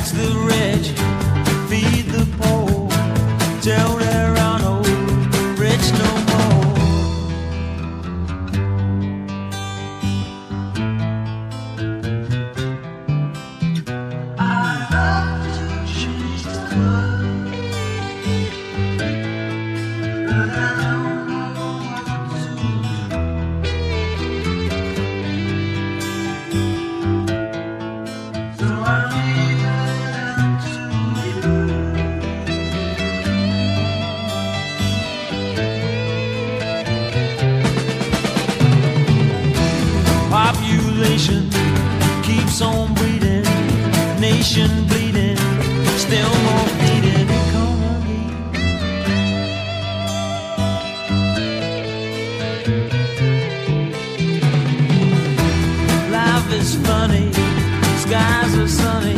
Tax the rich, feed the poor, till there are no rich no more. I love to change the world, but I don't know what to do. So I leave it up to you. Population keeps on breeding, nation bleeding, still more bleeding economy. Life is funny, skies are sunny,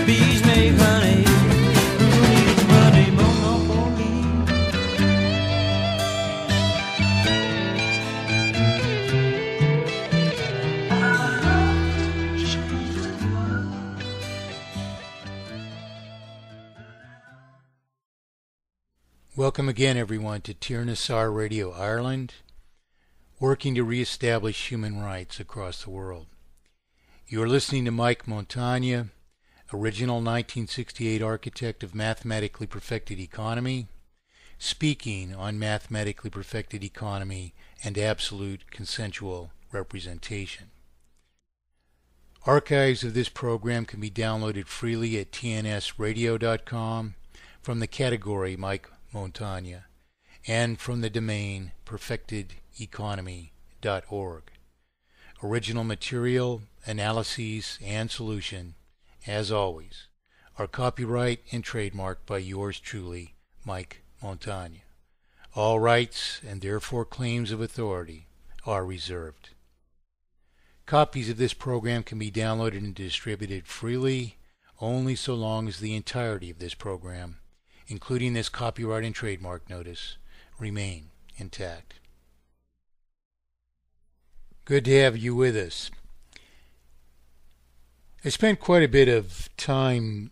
bees make honey. Who needs money? Monopoly. Welcome again, everyone, to Tirnassar Radio Ireland, working to re-establish human rights across the world. You are listening to Mike Montagne, original 1968 architect of mathematically perfected economy, speaking on mathematically perfected economy and absolute consensual representation. Archives of this program can be downloaded freely at tnsradio.com from the category Mike Montagne and from the domain perfectedeconomy.org. Original material, analyses, and solution, as always, are copyright and trademarked by yours truly, Mike Montagne. All rights and therefore claims of authority are reserved. Copies of this program can be downloaded and distributed freely only so long as the entirety of this program, including this copyright and trademark notice, remain intact. Good to have you with us. I spent quite a bit of time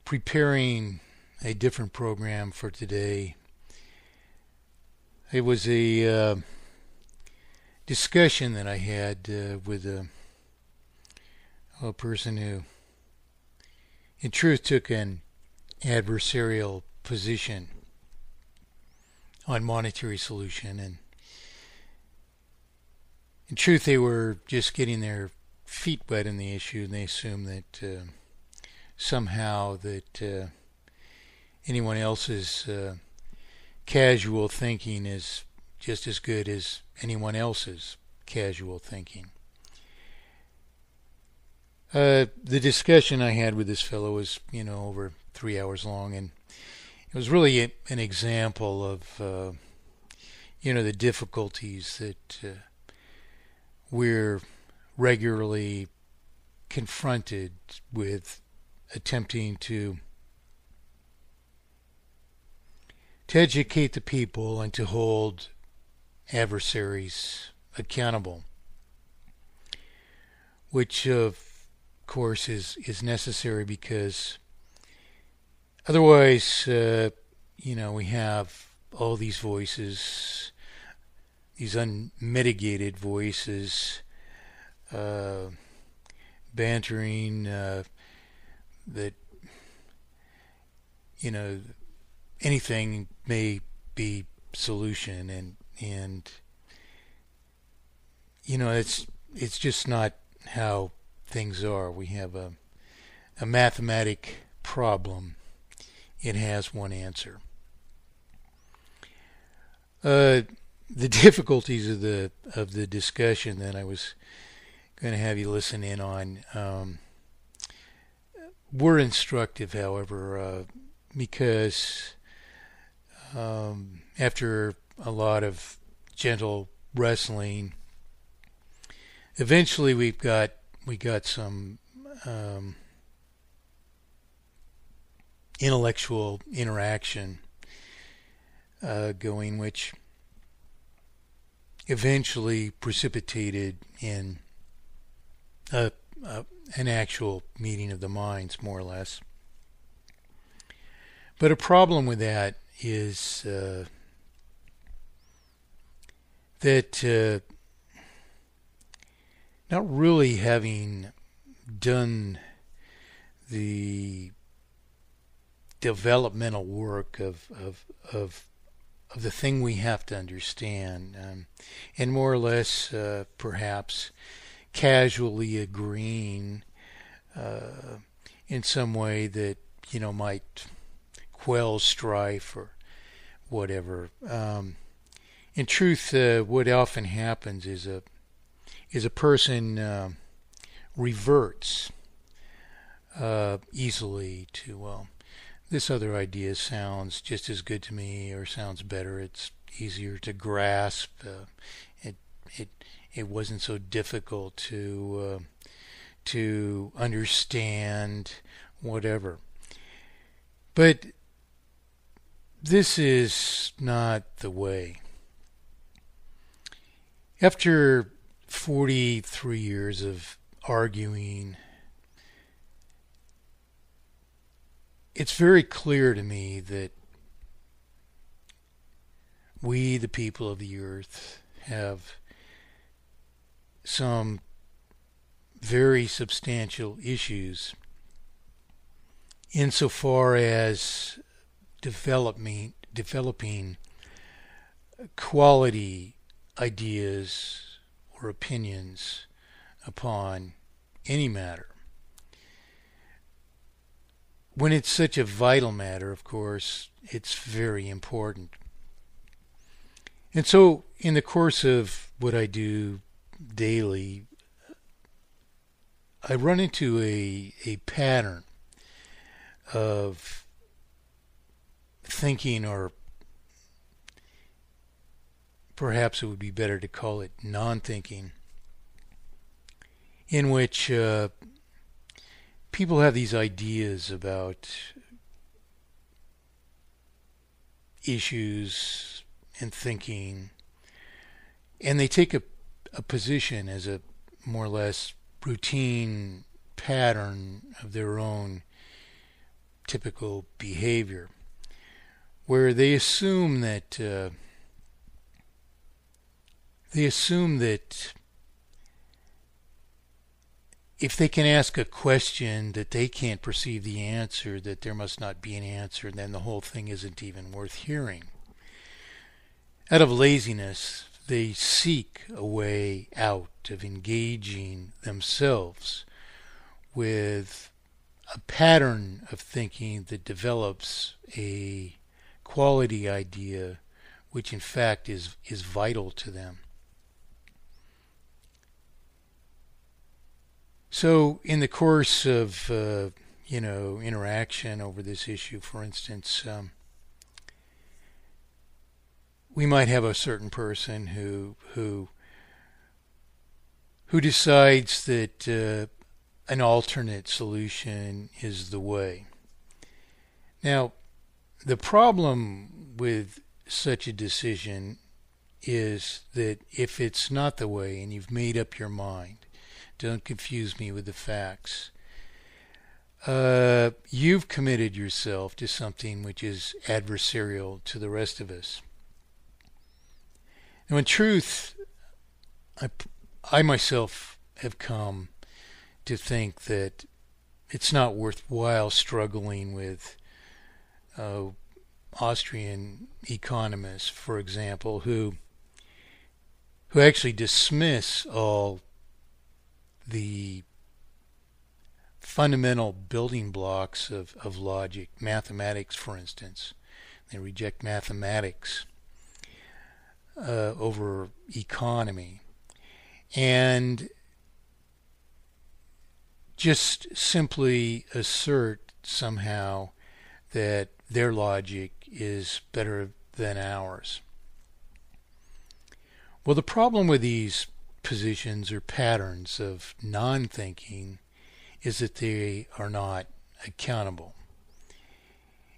preparing a different program for today. It was a discussion that I had with a person who, in truth, took an adversarial position on monetary solution, and in truth they were just getting their feet wet in the issue, and they assumed that somehow that anyone else's casual thinking is just as good as anyone else's casual thinking. The discussion I had with this fellow was, over 3 hours long, and it was really an example of, the difficulties that we're regularly confronted with attempting to educate the people and to hold adversaries accountable, which of course is necessary, because otherwise we have all these voices, these unmitigated voices, bantering that anything may be solution, and it's just not how things are. We have a mathematic problem. It has one answer. The difficulties of the discussion that I was going to have you listen in on were instructive, however, because after a lot of gentle wrestling, eventually we got some intellectual interaction going, which eventually precipitated in a an actual meeting of the minds, more or less. But a problem with that is that not really having done the developmental work of the thing we have to understand, and more or less perhaps casually agreeing in some way that might quell strife or whatever. In truth, what often happens is a person reverts easily to, well, this other idea sounds just as good to me, or sounds better. It's easier to grasp. It wasn't so difficult to understand, whatever. But this is not the way. After 43 years of arguing, it's very clear to me that we, the people of the earth, have some very substantial issues insofar as developing quality ideas or opinions upon any matter. When it's such a vital matter, of course, it's very important. And so, in the course of what I do daily, I run into a pattern of thinking, or perhaps it would be better to call it non-thinking, in which people have these ideas about issues and thinking, and they take a position as a more or less routine pattern of their own typical behavior, where they assume that if they can ask a question that they can't perceive the answer, that there must not be an answer, and then the whole thing isn't even worth hearing. Out of laziness, they seek a way out of engaging themselves with a pattern of thinking that develops a quality idea which in fact is vital to them. So in the course of interaction over this issue, for instance, we might have a certain person who decides that an alternate solution is the way. Now, the problem with such a decision is that if it's not the way and you've made up your mind, don't confuse me with the facts, you've committed yourself to something which is adversarial to the rest of us. Now, in truth, I myself have come to think that it's not worthwhile struggling with Austrian economists, for example, who actually dismiss all the fundamental building blocks of logic, mathematics, for instance. They reject mathematics over economy, and just simply assert somehow that their logic is better than ours. Well, the problem with these positions or patterns of non-thinking is that they are not accountable.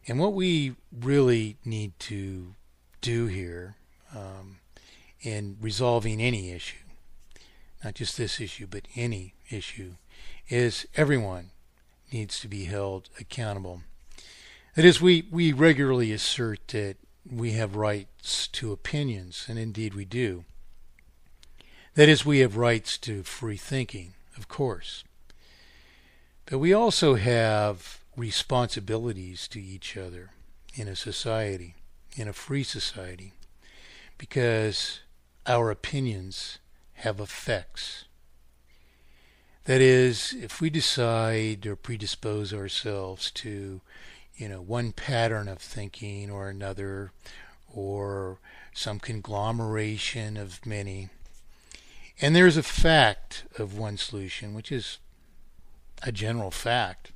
And what we really need to do here in resolving any issue, not just this issue, but any issue, is everyone needs to be held accountable. That is, we regularly assert that we have rights to opinions, and indeed we do. That is, we have rights to free thinking, of course. But we also have responsibilities to each other in a society, in a free society, because our opinions have effects. That is, if we decide or predispose ourselves to, one pattern of thinking or another, or some conglomeration of many, and there's a fact of one solution, which is a general fact,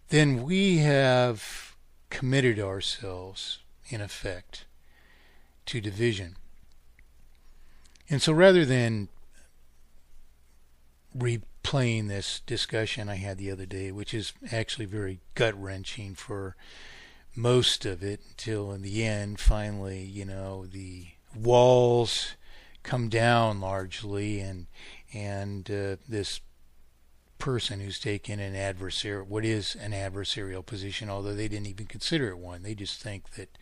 then we have committed ourselves, in effect, to division. And so rather than replaying this discussion I had the other day, which is actually very gut-wrenching for most of it, until in the end, finally, the walls come down largely, and this person who's taken what is an adversarial position, although they didn't even consider it one. They just think that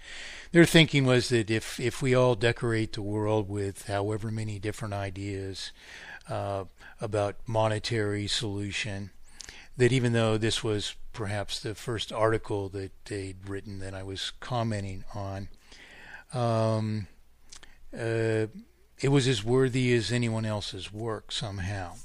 their thinking was that if we all decorate the world with however many different ideas about monetary solution, that even though this was perhaps the first article that they'd written that I was commenting on, it was as worthy as anyone else's work somehow.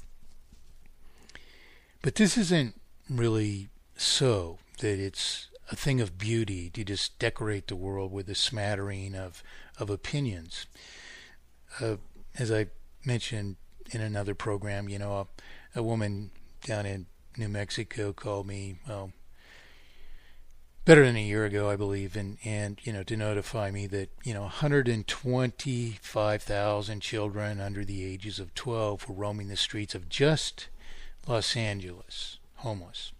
But this isn't really so, that it's a thing of beauty to just decorate the world with a smattering of opinions. As I mentioned in another program, a woman down in New Mexico called me, better than a year ago, I believe, and to notify me that 125,000 children under the ages of 12 were roaming the streets of just Los Angeles, homeless.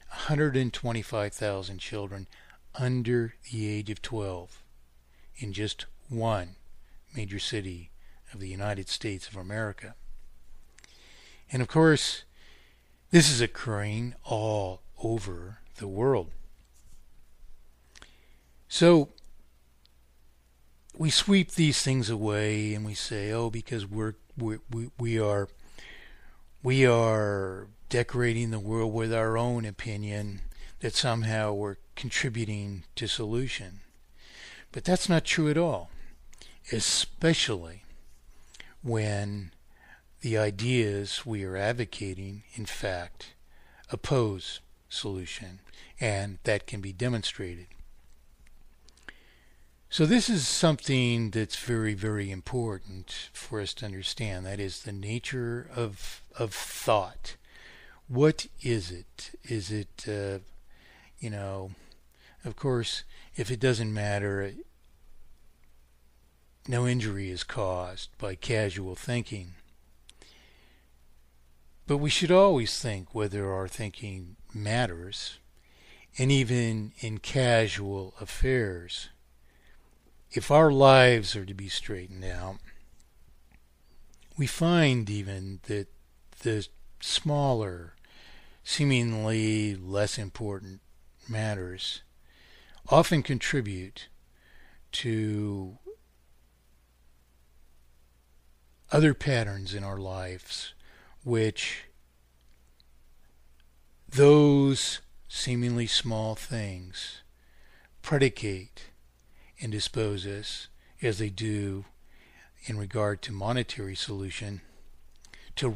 125,000 children under the age of 12 in just one major city of the United States of America. And of course, this is occurring all over the world. So we sweep these things away and we say, because we are decorating the world with our own opinion, that somehow we're contributing to solution. But that's not true at all, especially when the ideas we are advocating, in fact, oppose solution, and that can be demonstrated. So this is something that's very, very important for us to understand. That is the nature of thought. What is it? Is it, of course, if it doesn't matter, no injury is caused by casual thinking. But we should always think whether our thinking matters, and even in casual affairs. If our lives are to be straightened out, we find even that the smaller, seemingly less important matters often contribute to other patterns in our lives, which those seemingly small things predicate and dispose us, as they do in regard to monetary solution, to